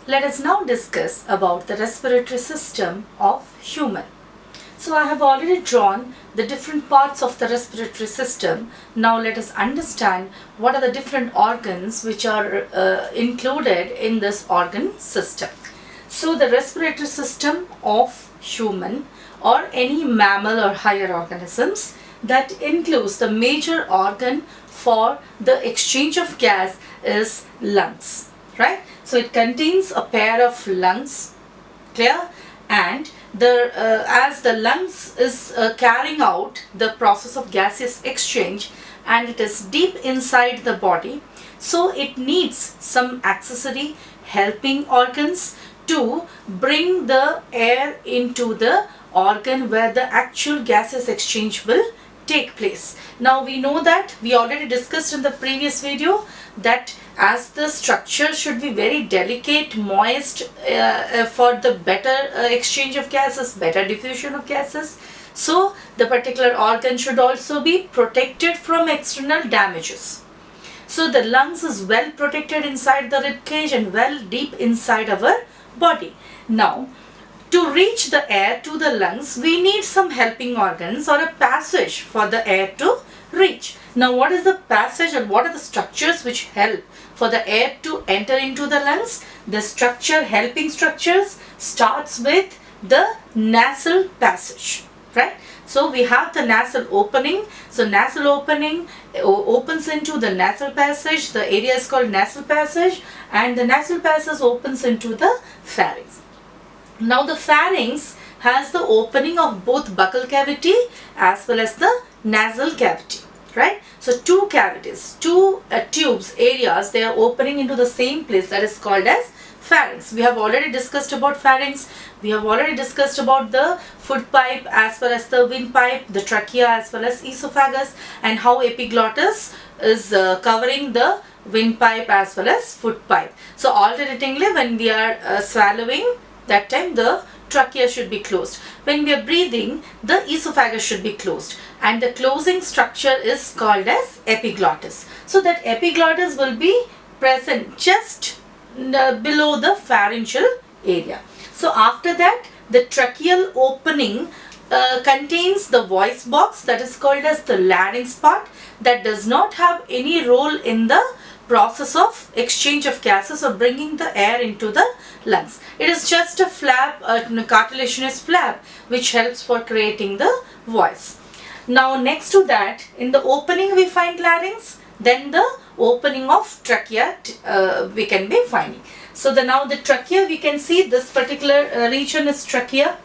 Let us now discuss about the respiratory system of human. So I have already drawn the different parts of the respiratory system. Now let us understand what are the different organs which are included in this organ system. So the respiratory system of human or any mammal or higher organisms, that includes the major organ for the exchange of gas is lungs, right? So it contains a pair of lungs, clear? And as the lungs is carrying out the process of gaseous exchange, and it is deep inside the body, so it needs some accessory helping organs to bring the air into the organ where the actual gaseous exchange will take place. Now we know that we already discussed in the previous video that as the structure should be very delicate, moist for the better exchange of gases, better diffusion of gases. So the particular organ should also be protected from external damages. So the lungs is well protected inside the rib cage and well deep inside our body. Now to reach the air to the lungs, we need some helping organs or a passage for the air to reach. Now what is the passage and what are the structures which help for the air to enter into the lungs? The structure, helping structures, starts with the nasal passage, right? So we have the nasal opening. So nasal opening opens into the nasal passage. The area is called nasal passage, and the nasal passage opens into the pharynx. Now the pharynx has the opening of both buccal cavity as well as the nasal cavity, right? So two cavities, two tubes, areas, they are opening into the same place, that is called as pharynx. We have already discussed about pharynx. We have already discussed about the food pipe as well as the windpipe, the trachea as well as esophagus, and how epiglottis is covering the windpipe as well as food pipe. So alternatingly, when we are swallowing, that time the trachea should be closed. When we are breathing, the esophagus should be closed, and the closing structure is called as epiglottis. So that epiglottis will be present just below the pharyngeal area. So after that, the tracheal opening contains the voice box, that is called as the larynx part, that does not have any role in the process of exchange of gases or bringing the air into the lungs. It is just a flap, a cartilaginous flap, which helps for creating the voice. Now next to that, in the opening we find larynx, then the opening of trachea we can be finding. So now the trachea, we can see this particular region is trachea,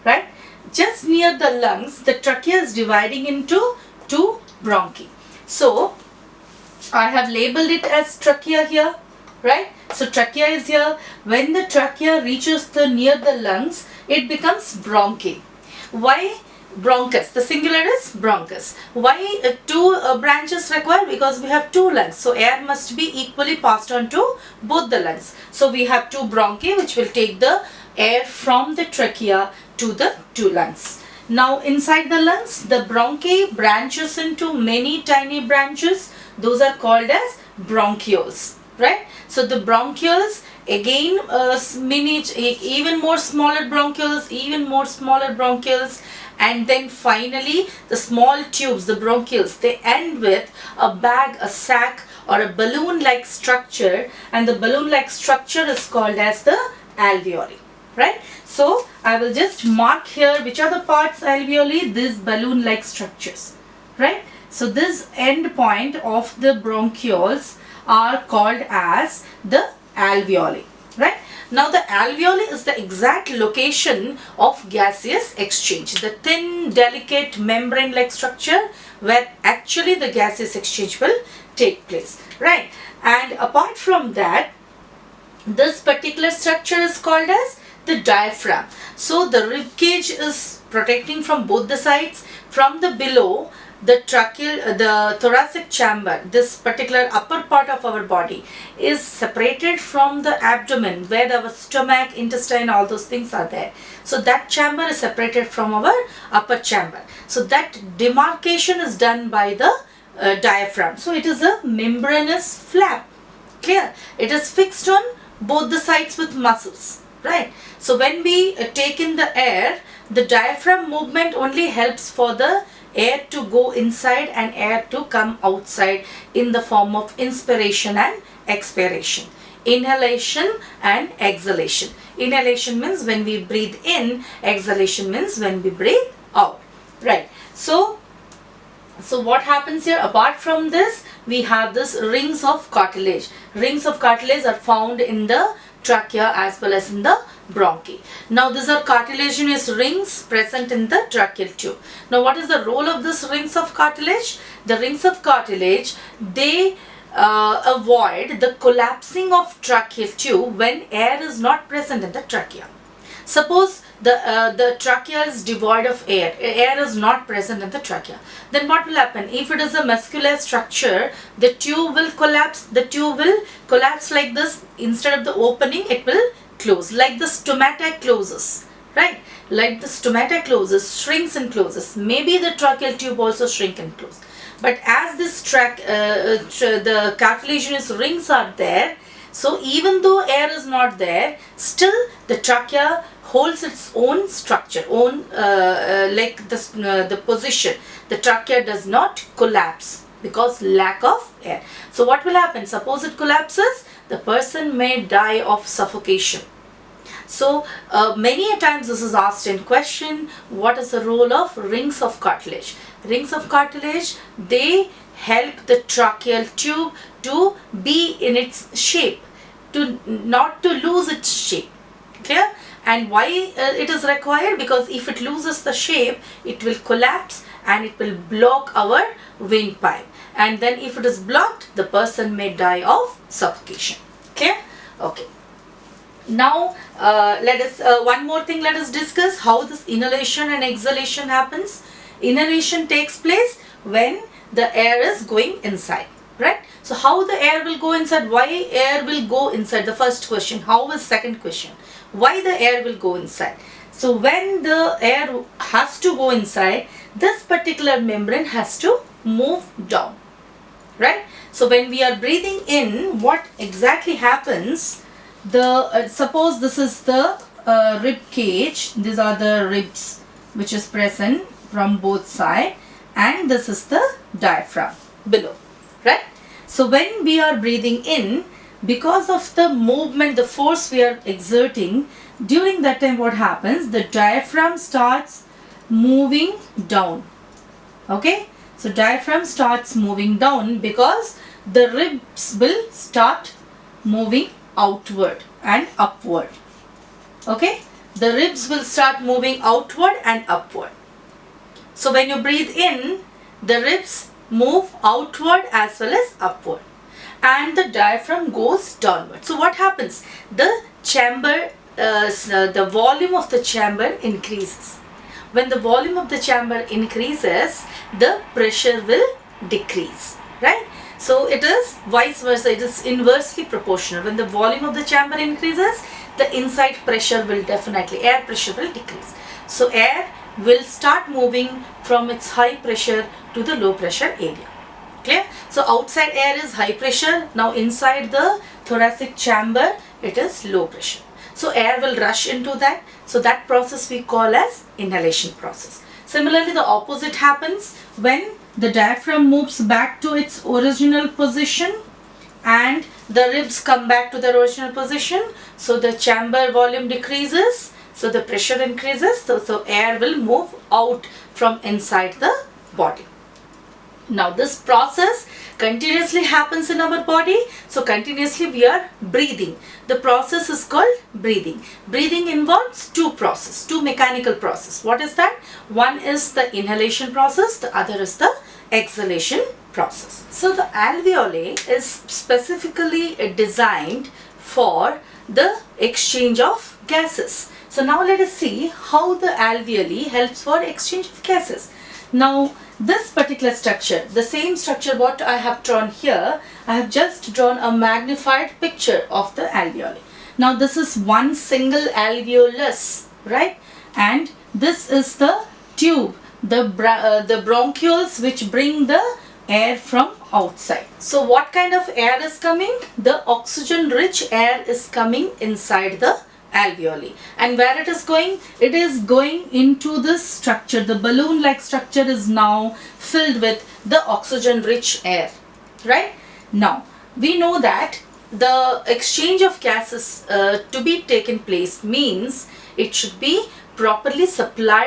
right? Just near the lungs, the trachea is dividing into two bronchi. So I have labeled it as trachea here, right? So trachea is here. When the trachea reaches near the lungs, it becomes bronchi. Why bronchus? The singular is bronchus. Why two branches required? Because we have two lungs. So air must be equally passed on to both the lungs. So we have two bronchi which will take the air from the trachea to the two lungs. Now inside the lungs, the bronchi branches into many tiny branches. Those are called as bronchioles, right? So the bronchioles, again even more smaller bronchioles, and then finally the small tubes, the bronchioles, they end with a bag, a sac or a balloon like structure, and the balloon like structure is called as the alveoli, right? So I will just mark here which are the parts alveoli, these balloon like structures, right? So this end point of the bronchioles are called as the alveoli, right? Now the alveoli is the exact location of gaseous exchange, the thin delicate membrane like structure where actually the gaseous exchange will take place, right? And apart from that, this particular structure is called as the diaphragm. So the rib cage is protecting from both the sides. From the below, the thoracic chamber, this particular upper part of our body, is separated from the abdomen where our stomach, intestine, all those things are there. So that chamber is separated from our upper chamber. So that demarcation is done by the diaphragm. So it is a membranous flap. Clear? It is fixed on both the sides with muscles, right? So when we take in the air, the diaphragm movement only helps for the air to go inside and air to come outside in the form of inspiration and expiration. Inhalation and exhalation. Inhalation means when we breathe in, exhalation means when we breathe out, right? So what happens here? Apart from this, we have this rings of cartilage. Rings of cartilage are found in the trachea as well as in the bronchi. Now these are cartilaginous rings present in the tracheal tube. Now what is the role of this rings of cartilage? The rings of cartilage, they avoid the collapsing of tracheal tube when air is not present in the trachea. Suppose the trachea is devoid of air, air is not present in the trachea, then what will happen? If it is a muscular structure, the tube will collapse like this. Instead of the opening, it will close, like the stomata closes, right? Like the stomata closes, shrinks and closes. Maybe the tracheal tube also shrink and close. But as this the cartilaginous rings are there, so even though air is not there, still the trachea holds its own structure, like the position. The trachea does not collapse because lack of air. So what will happen? Suppose it collapses, the person may die of suffocation. So many a times this is asked in question, what is the role of rings of cartilage? Rings of cartilage, they help the tracheal tube to be in its shape, not to lose its shape. Clear? And why it is required? Because if it loses the shape, it will collapse and it will block our windpipe. And then if it is blocked, the person may die of suffocation. Clear? Okay. Now let us one more thing, let us discuss how this inhalation and exhalation happens. Inhalation takes place when the air is going inside, right? So how the air will go inside? Why air will go inside? The first question. How is second question? Why the air will go inside? So when the air has to go inside, this particular membrane has to move down, right? So when we are breathing in, what exactly happens? Suppose this is the rib cage. These are the ribs which is present from both sides, and this is the diaphragm below, right? So when we are breathing in, because of the movement, the force we are exerting, during that time what happens? The diaphragm starts moving down. Okay, so diaphragm starts moving down because the ribs will start moving outward and upward. Okay, the ribs will start moving outward and upward. So when you breathe in, the ribs move outward as well as upward, and the diaphragm goes downward. So what happens? The chamber, the volume of the chamber increases. When the volume of the chamber increases, the pressure will decrease, right? So it is vice versa, it is inversely proportional. When the volume of the chamber increases, the inside pressure will definitely, air pressure will decrease. So air will start moving from its high pressure to the low pressure area. Clear? So outside air is high pressure. Now inside the thoracic chamber, it is low pressure. So air will rush into that. So that process we call as inhalation process. Similarly, the opposite happens when the diaphragm moves back to its original position and the ribs come back to their original position. So the chamber volume decreases. So the pressure increases. So air will move out from inside the body. Now this process continuously happens in our body. So continuously we are breathing. The process is called breathing. Breathing involves two mechanical process. What is that? One is the inhalation process. The other is the exhalation process. So the alveoli is specifically designed for the exchange of gases. So now let us see how the alveoli helps for exchange of gases. Now this particular structure, the same structure what I have drawn here, I have just drawn a magnified picture of the alveoli. Now this is one single alveolus, right? And this is the tube, the bronchioles which bring the air from outside. So what kind of air is coming? The oxygen rich air is coming inside the alveoli. And where it is going? It is going into this structure. The balloon like structure is now filled with the oxygen rich air, right? Now we know that the exchange of gases to be taken place means it should be properly supplied